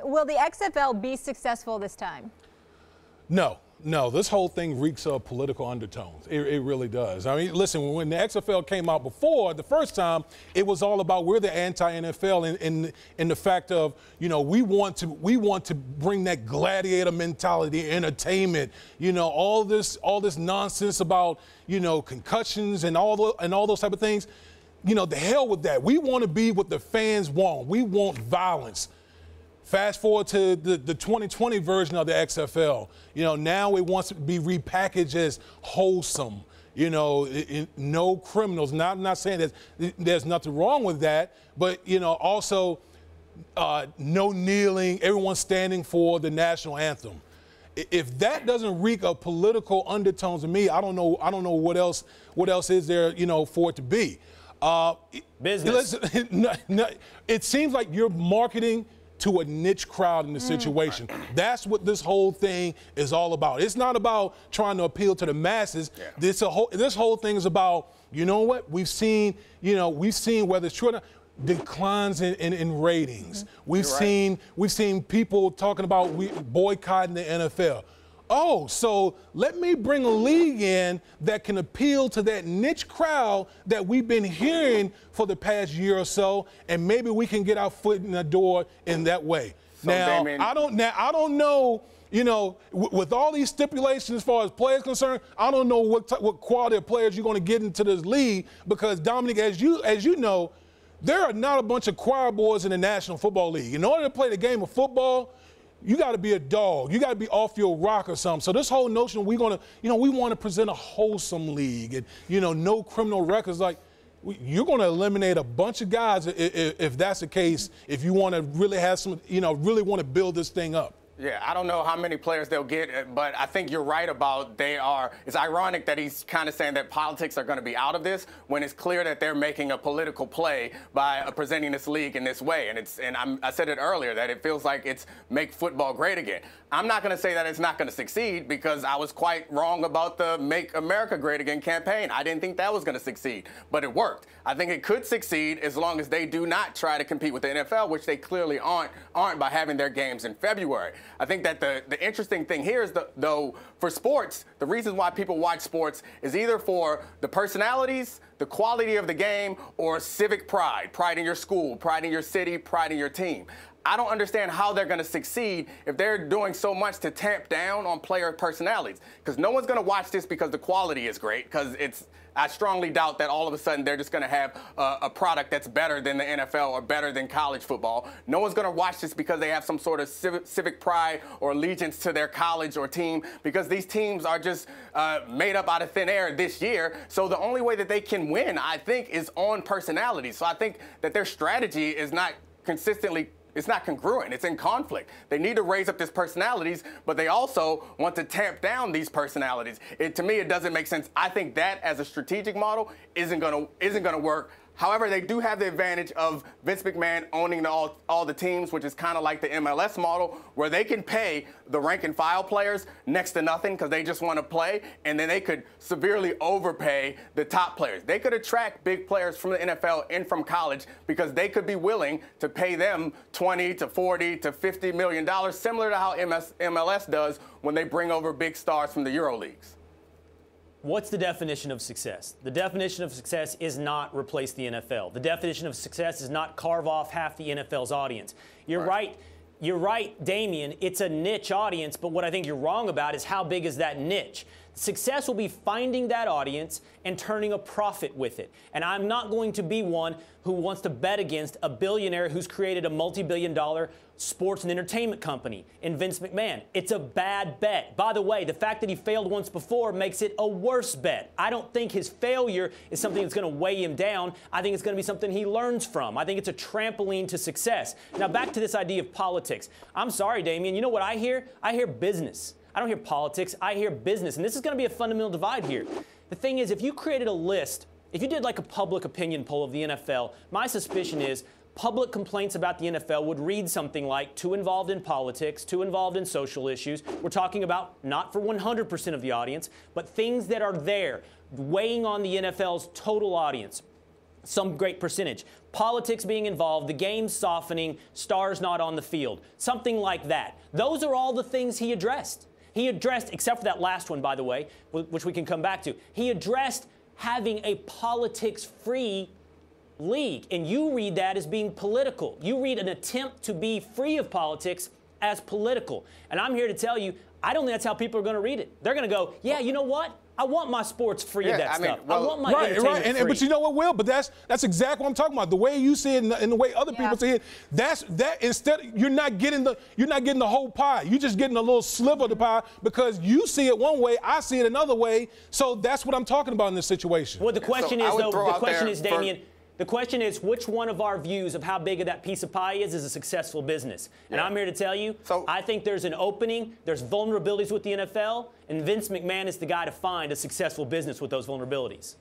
Will the XFL be successful this time? No. This whole thing reeks of political undertones. It really does. I mean, listen, when the XFL came out before, the first time, it was all about we're the anti-NFL in the fact of, we want to bring that gladiator mentality, entertainment, all this nonsense about, concussions and all those type of things. The hell with that. We want to be what the fans want. We want violence. Fast forward to the 2020 version of the XFL. Now it wants to be repackaged as wholesome. No criminals. Now, I'm not saying that there's nothing wrong with that, but also no kneeling. Everyone standing for the national anthem. If that doesn't reek of political undertones to me, I don't know what else is there for it to be. Business. It seems like you're marketing to a niche crowd in the situation. That's what this whole thing is all about. It's not about trying to appeal to the masses. Yeah. This whole thing is about, what we've seen, whether it's true or not, declines in ratings. We've seen people talking about boycotting the NFL. Oh, so let me bring a league in that can appeal to that niche crowd that we've been hearing for the past year or so, and maybe we can get our foot in the door in that way. So, now, Damien, I don't know, with all these stipulations as far as players concerned, I don't know what quality of players you're going to get into this league because, Dominic, as you know, there are not a bunch of choir boys in the National Football League. In order to play the game of football, you got to be a dog. You got to be off your rock or something. So this whole notion we want to present a wholesome league and, no criminal records. Like, you're going to eliminate a bunch of guys if that's the case, if you want to really have some, really want to build this thing up. Yeah, I don't know how many players they'll get, but I think you're right about it's ironic that he's kind of saying that politics are going to be out of this when it's clear that they're making a political play by presenting this league in this way. And I said it earlier that it feels like it's make football great again. I'm not going to say that it's not going to succeed because I was quite wrong about the Make America Great Again campaign. I didn't think that was going to succeed, but it worked. I think it could succeed as long as they do not try to compete with the NFL, which they clearly aren't by having their games in February. I think that the interesting thing here is, though, for sports, the reason why people watch sports is either for the personalities, the quality of the game, or civic pride in your school, pride in your city, pride in your team. I don't understand how they're going to succeed if they're doing so much to tamp down on player personalities. Because no one's going to watch this because the quality is great. Because I strongly doubt that all of a sudden they're just going to have a product that's better than the NFL or better than college football. No one's going to watch this because they have some sort of civic pride or allegiance to their college or team, because these teams are just made up out of thin air this year. So the only way that they can win, I think, is on personality. So I think that their strategy is not it's not congruent. It's in conflict. They need to raise up these personalities, but they also want to tamp down these personalities. To me, it doesn't make sense. I think that as a strategic model isn't gonna work. However, they do have the advantage of Vince McMahon owning all the teams, which is kind of like the MLS model, where they can pay the rank and file players next to nothing because they just want to play, and then they could severely overpay the top players. They could attract big players from the NFL and from college because they could be willing to pay them $20 to $40 to $50 million, similar to how MLS does when they bring over big stars from the Euro leagues. What's the definition of success? The definition of success is not replace the NFL. The definition of success is not carve off half the NFL's audience. You're right. You're right, Damien. It's a niche audience, but what I think you're wrong about is how big is that niche. Success will be finding that audience and turning a profit with it. And I'm not going to be one who wants to bet against a billionaire who's created a multi-billion-dollar sports and entertainment company in Vince McMahon. It's a bad bet. By the way, the fact that he failed once before makes it a worse bet. I don't think his failure is something that's going to weigh him down. I think it's going to be something he learns from. I think it's a trampoline to success. Now, back to this idea of politics. I'm sorry, Damien. You know what I hear? I hear business. I don't hear politics. I hear business. And this is going to be a fundamental divide here. The thing is, if you created a list, if you did like a public opinion poll of the NFL, my suspicion is public complaints about the NFL would read something like too involved in politics, too involved in social issues. We're talking about not for 100% of the audience, but things that are there weighing on the NFL's total audience. Some great percentage. politics being involved, the game softening, stars not on the field, something like that. Those are all the things he addressed. He addressed, except for that last one, by the way, which we can come back to, he addressed having a politics-free league. And you read that as being political. You read an attempt to be free of politics as political. And I'm here to tell you, I don't think that's how people are going to read it. They're going to go, yeah, you know what? I want my sports free of that stuff. I want my entertainment free. But you know what, Will? But that's exactly what I'm talking about. The way you see it and the way other people see it, that instead you're not getting the whole pie. You're just getting a little sliver of the pie because you see it one way, I see it another way. So that's what I'm talking about in this situation. Well, the question is, Damian. The question is, which one of our views of how big of that piece of pie is a successful business? And I'm here to tell you, I think there's an opening, there's vulnerabilities with the NFL, and Vince McMahon is the guy to find a successful business with those vulnerabilities.